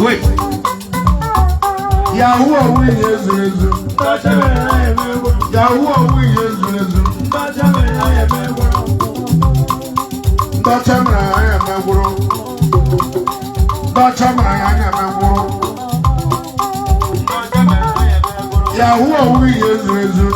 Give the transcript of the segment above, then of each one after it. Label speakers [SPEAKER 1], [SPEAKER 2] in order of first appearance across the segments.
[SPEAKER 1] Wait. Yahoo owu ihe zuru ezu. Yahoo owu ihe zuru ezu. Ndacha mere anya emegwuru. Ndacha mere anya emegwuru. Yahoo owu ihe zuru ezu.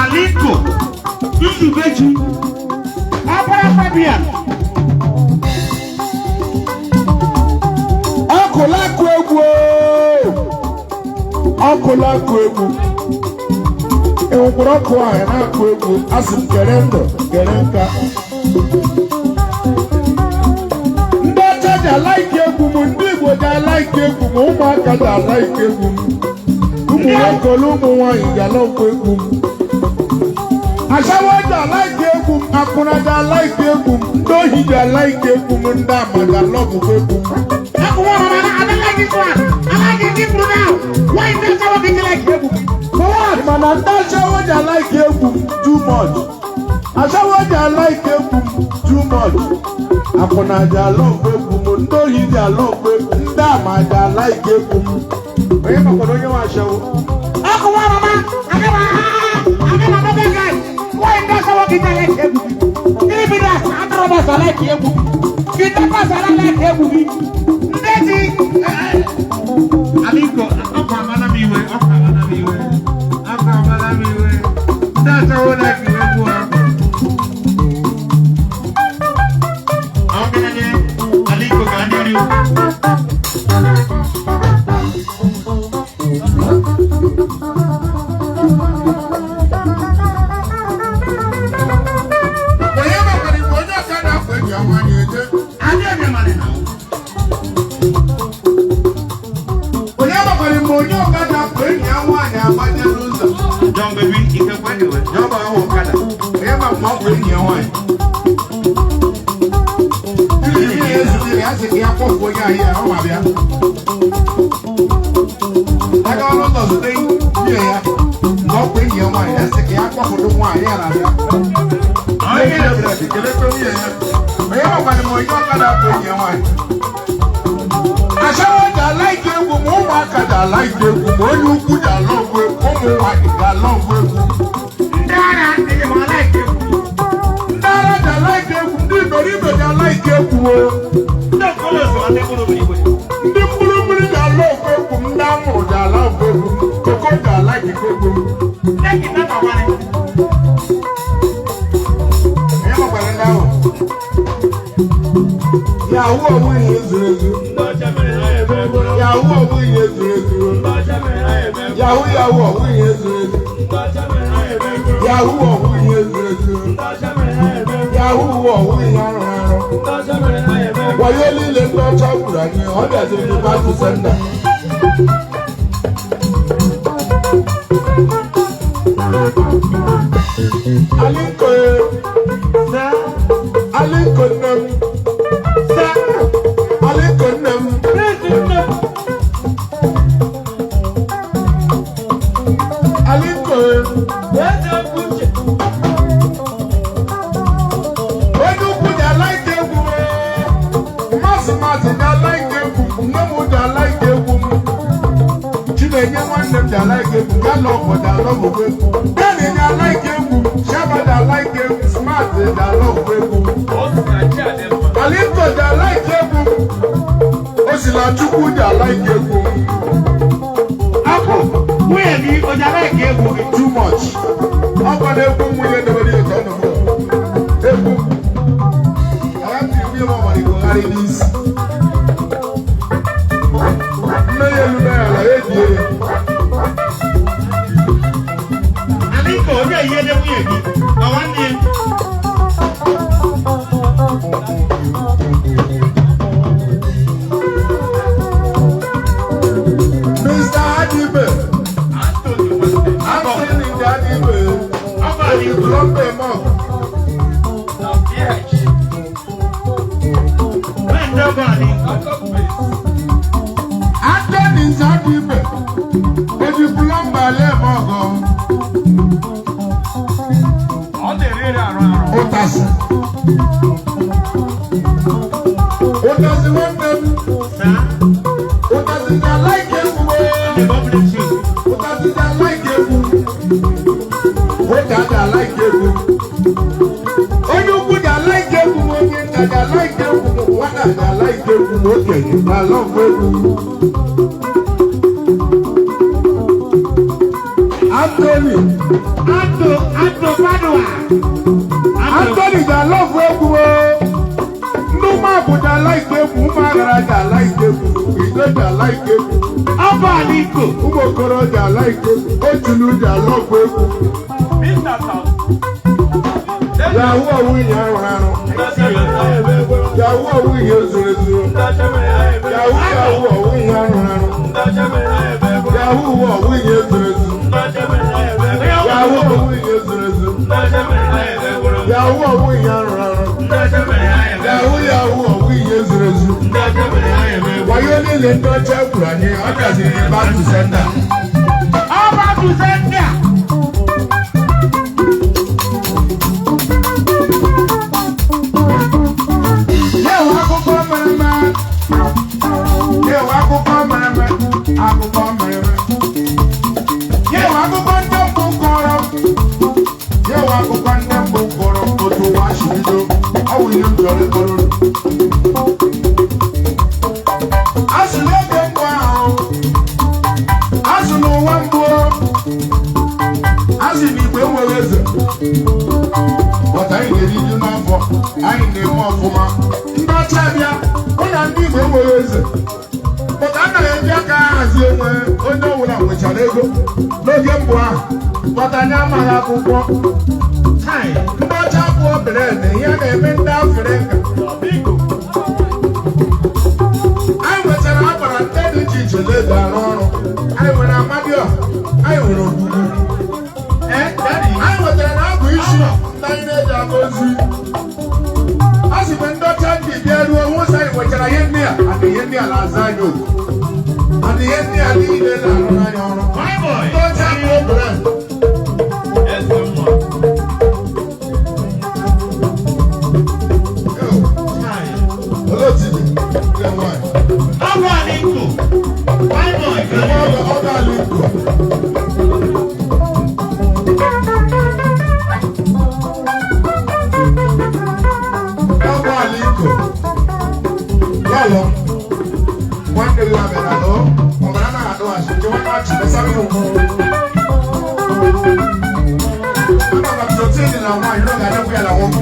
[SPEAKER 1] Aliko Izubeji Abara Fabian Ọkụlakụ egwu enwekwara ọkụ ahụ na-akụ egwu asị m kere ndụ kere nka ndị ọcha ji alaiki egwu m ndị Igbo ji alaiki egwu m ụmụaka ji alaiki egwu m ụmụ nwoke na ụmụ nwaanyị ji alaiki egwu m asawo ji alaiki egwu m akwụna ji alaiki egwu m ndị ohi ji alaiki egwu m ndị ama ji alọgụgụ egwu m mana ndị asawo ji alaiki egwu m too much asawo ji alaiki egwu m too much akwụna ji alọgụgụ egwu m ndị ohi ji alọgụgụ egwu m ndị ama ji alaiki egwu m onye makwara onye nwe asawo Yahoo owu ihe zuru ezu. Yahoo owu ihe zuru ezu. Yahoo owu ihe zuru ezu. Yahoo owu ihe zuru ezu. Yahoo owu ihe arụrụ arụ. Wayo niile ndị ọcha gburu anyị ọ bịaziri n'ime atụ senda. Aliko nne m. Too much. I'm going to go with the I have to be more money for this. Utasi. Utasi one them. Utasi they like it. Utasi they like it. Utasi they like it. Oh, you could like it. I like it. What I like it. Okay, I love it. Anthony Padua. Anthony, I love it. No matter I like it. Umagara, I like it. I like it. Abaliko, Umokoro, I like it. Ojulu, I love it. Yahoo, we are around. Yahoo, we are Yahoo, we are around. Yahoo, we are Yahoo, we are Yahoo, we are Yahoo, we are why you need to check when you are about to send that? About to send that? But I ain't ready to know for I ain't the more for my not Chabia. When I'm big, but I'm not a jackass. You know which I go. No game one, but I know my apple. Time, not apple bread. Here they went down for them. I was an apple and 30 teacher later on. I went a madio. I will do. I was an apple issue. As if when Dr. There was I was at the end at the end of Lazaro. At the end of the my boy, don't have no bread. Yes, hello, Titi. My boy, one day you have a hello, Morana, I don't watch the salon. I'm not rotating on one, you know, I don't feel like one.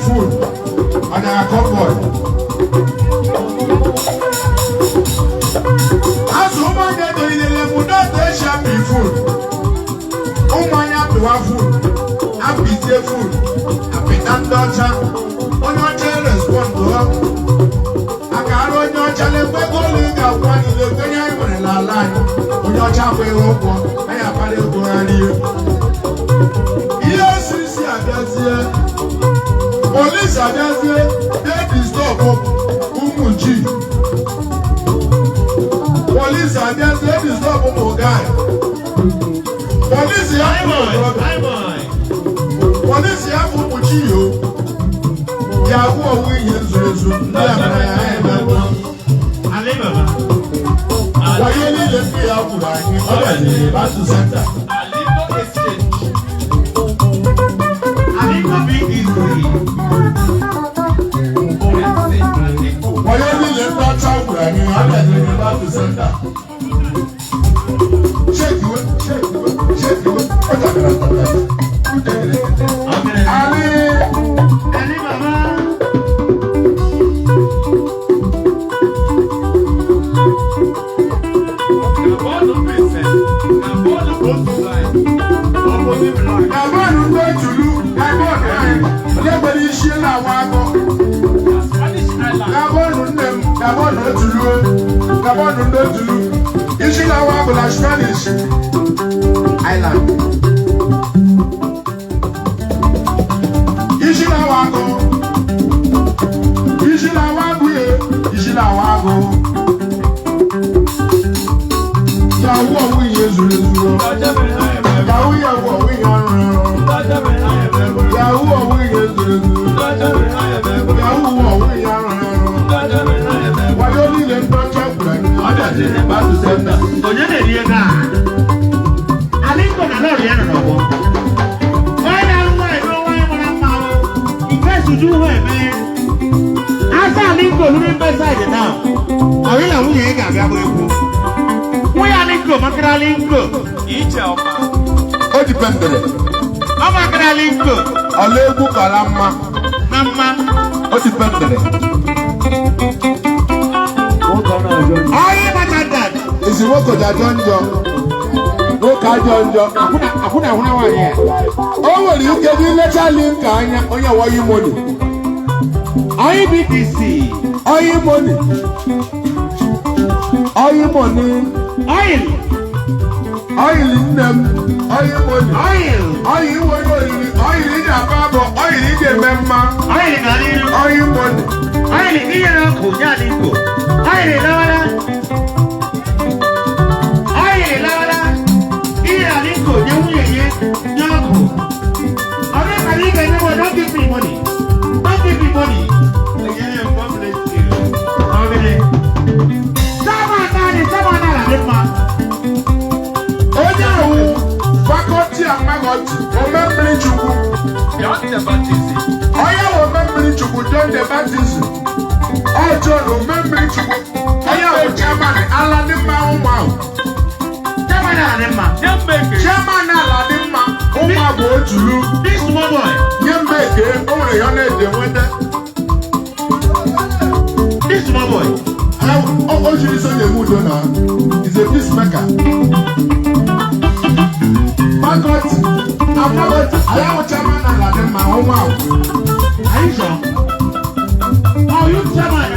[SPEAKER 1] Food and a cupboard. As woman get to the level, not they shall be food. Oh, my, have to have food. Happy day food. Happy that daughter. On your chair, respond to her. I can't run your challenge. We're going to one in the Kenya in the line. On your chapel, I have a little to you. Yes, Police abịazie dey disturb ụmụ ji. Police abịazie dey disturb ụmụ guy. Police ya Police ya ụmụ ji yo. Yahoo onwe ihe zuru ezu ndị amara ya eme. Wayo niile ndị ya kwuru anyị ọ bịaziri Batu Center. Wayo niile ndị ọcha kwuru anyị ọ bịaziri Batu Center. Chekiwe. Ọ dabara dabara. Ali mama. Spanish Island. O dipendere.
[SPEAKER 2] Linko.
[SPEAKER 1] Olegu kalama.
[SPEAKER 2] Namma.
[SPEAKER 1] O dipendere.
[SPEAKER 2] Ayi matanda.
[SPEAKER 1] Isi woko jajonjo. Woka jonjo.
[SPEAKER 2] Akuna wanye.
[SPEAKER 1] O wori uke di lecha link anya onye woyi money.
[SPEAKER 2] Ayi BTC.
[SPEAKER 1] Oyi money. Oil. Oil nnem. Oil money. Oil in a babo. Oil in the memma.
[SPEAKER 2] Oil
[SPEAKER 1] money.
[SPEAKER 2] Oil in a kujalingo. Oil lawala. Iya lingo nyuye nyako. Ore kaliga nyewa don't give me money. Yeah, public. Okay. Sama na la dema.
[SPEAKER 1] Faculty and magoti. Omembri chukwu.
[SPEAKER 2] John the Baptist.
[SPEAKER 1] Oya omembri chukwu John the Baptist. John omembri chukwu. Oya o chairman Aladima Umau.
[SPEAKER 2] Chairman Aladima.
[SPEAKER 1] Chairman Aladima Umau bụ otulu.
[SPEAKER 2] This small boy.
[SPEAKER 1] Nyembeke onwere ya na-ede nwete.
[SPEAKER 2] This small boy.
[SPEAKER 1] O jiri so na-emudo na. He's a peacemaker. Faculty. Aya o chairman Aladima Umau.
[SPEAKER 2] Are you sure? Oh, you chairman.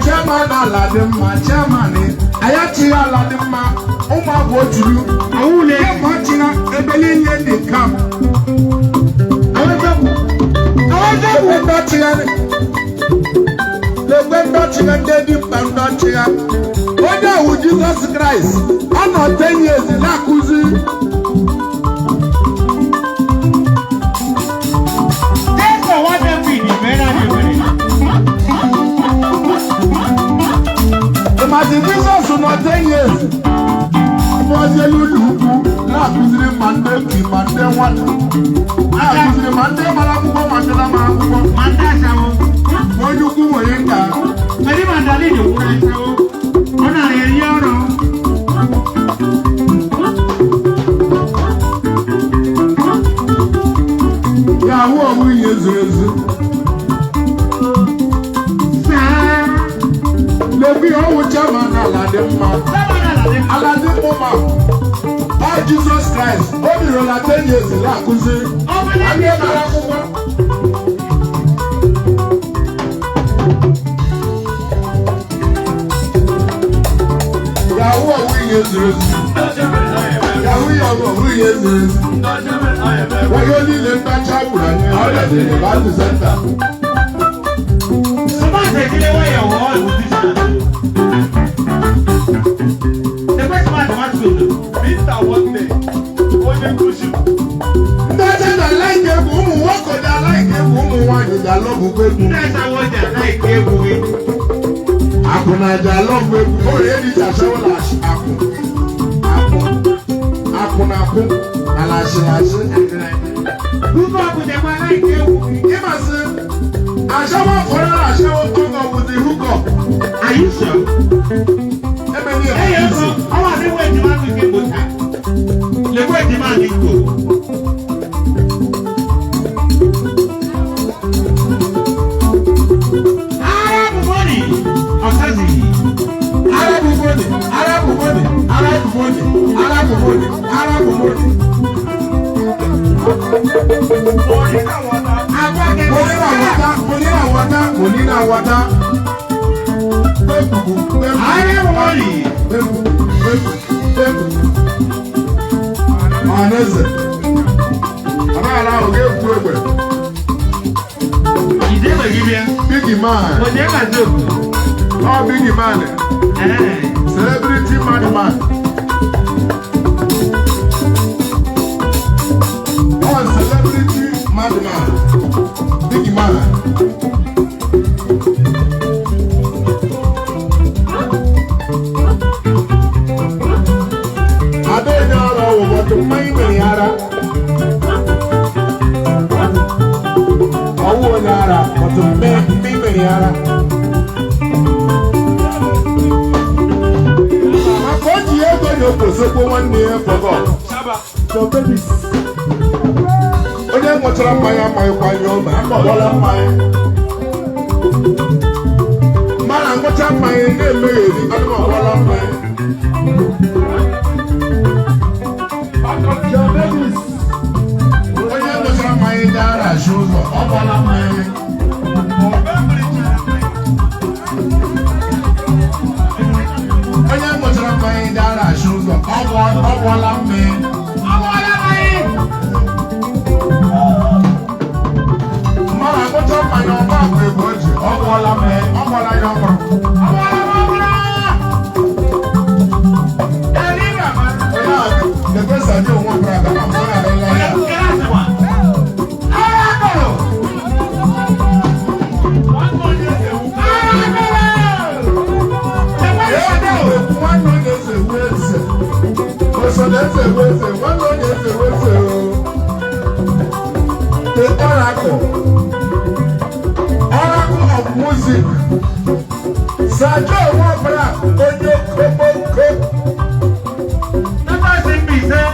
[SPEAKER 1] Chairman Aladima, chairman. Ayachi Aladima, Umau bụ otulu.
[SPEAKER 2] Awule.
[SPEAKER 1] Yemachina ebeli nye the camp. Onye wu Jesus Christ, ọ nọ 10 years na-akụzi. Ịmazi Jesus nọ 10 years. Ụbọchị elu ụlọ ukwu na-akụziri ma ndị mpi ma ndị nwata. Na-akụziri ma ndị mara akwụkwọ ma ndị na-ama akwụkwọ. Onye ukwu nwere nka. Yahoo onwe ihe zuru ezu. Lebi ọwụ chairman Aladima. Aladima. Ọ Jesus Christ. O biro na 10 years na-akụzi. Anyị mara akwụkwọ. Yahoo onwe ihe zuru ezu. Yahoo Yahoo, who is this? Why you need to touch up with an order about the center?
[SPEAKER 2] Somebody say, you know why you're all with this man? The first man wants to do.
[SPEAKER 3] Mr. One day, when you push him,
[SPEAKER 1] That's I like a woman, what could I like a woman? Why did I love a baby?
[SPEAKER 2] That's what I like every week.
[SPEAKER 1] Akunaja love baby. Oh, yeah, it's a show lash. Akunaku, Alashe.
[SPEAKER 2] Who got with them? I like every
[SPEAKER 1] He must say, I shower for a shower to with the hookup.
[SPEAKER 2] Are you sure? Hey, how are they waiting to get good time? The way the man is good. Arab money.
[SPEAKER 1] Monina water.
[SPEAKER 2] Arab money.
[SPEAKER 1] Honest. I'm get through. Biggie man. Oh, biggie man. Celebrity man. Oh, celebrity madman. Biggie man. I don't know what to find me, Ara. Oh, Ara, what to make me, Ara. One year for so babies. Onye nwechara mmanya kwanye ụmụ akpọgbọla mmanya. Mana nwụcha mmanya na-emegheri anụmọgbọla mmanya. So babies. Onye nwechara mmanya gara achị ụzọ ọgbọla mmanya. Onye nwechara mmanya gara achị ụzọ ọgbọla mmanya. Ọgbọla mmanya, ọgbọla ya ọgbọrọ. Music. Sajo Wabra, Oyo Koboko.
[SPEAKER 2] Never seen me say.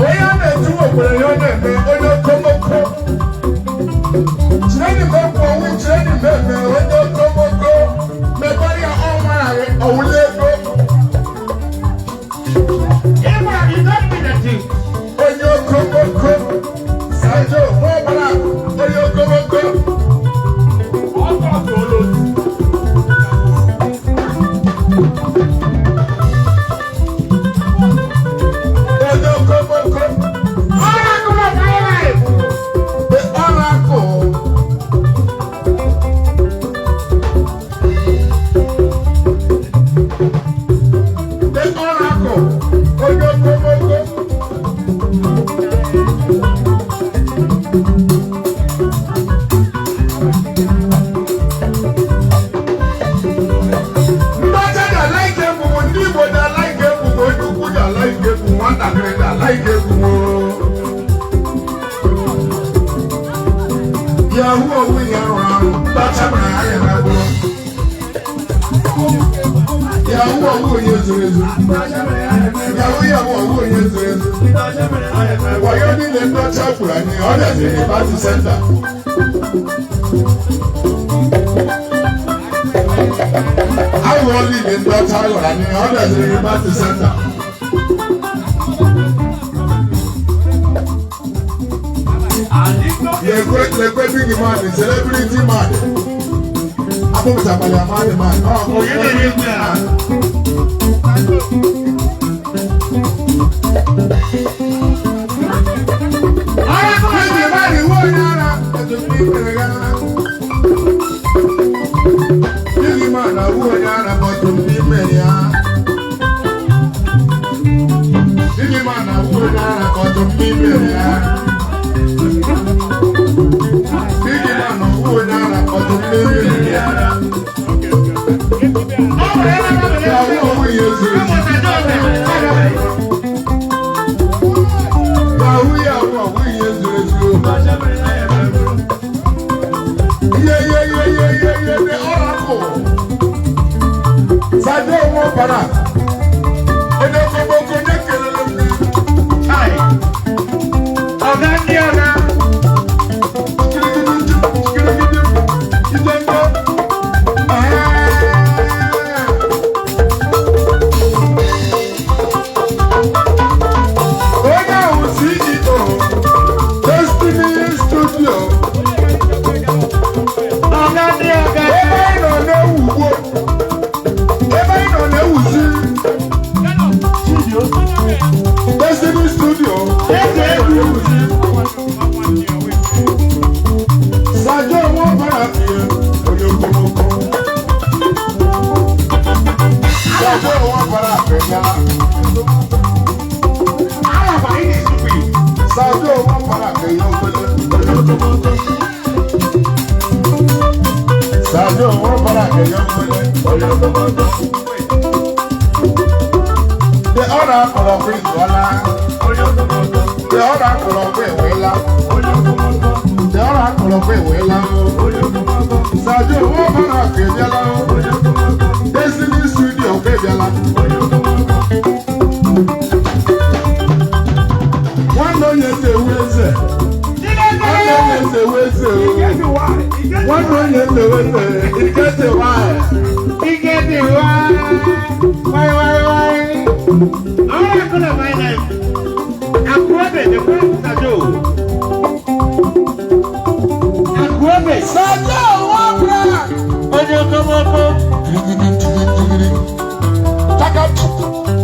[SPEAKER 1] Oya me tu Oyo me Oyo Koboko. Training me for we training me Oyo Koboko. Me body all my Owlego.
[SPEAKER 2] Yeah, you don't mean that thing.
[SPEAKER 1] Oyo Koboko. Sajo Wabra, Oyo Koboko. Yahoo, we are around. That's how I am. Yahoo, we are doing. Yahoo, we are doing. Why are you in the chapel and the others in the party center? I will live in the chapel and the others in the party center. The great big man, the celebrity man. I'm going to tell you, man. Oh, you didn't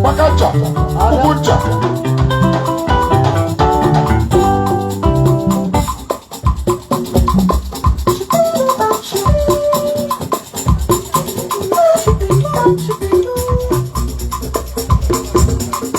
[SPEAKER 1] Wakacha, Ubucha,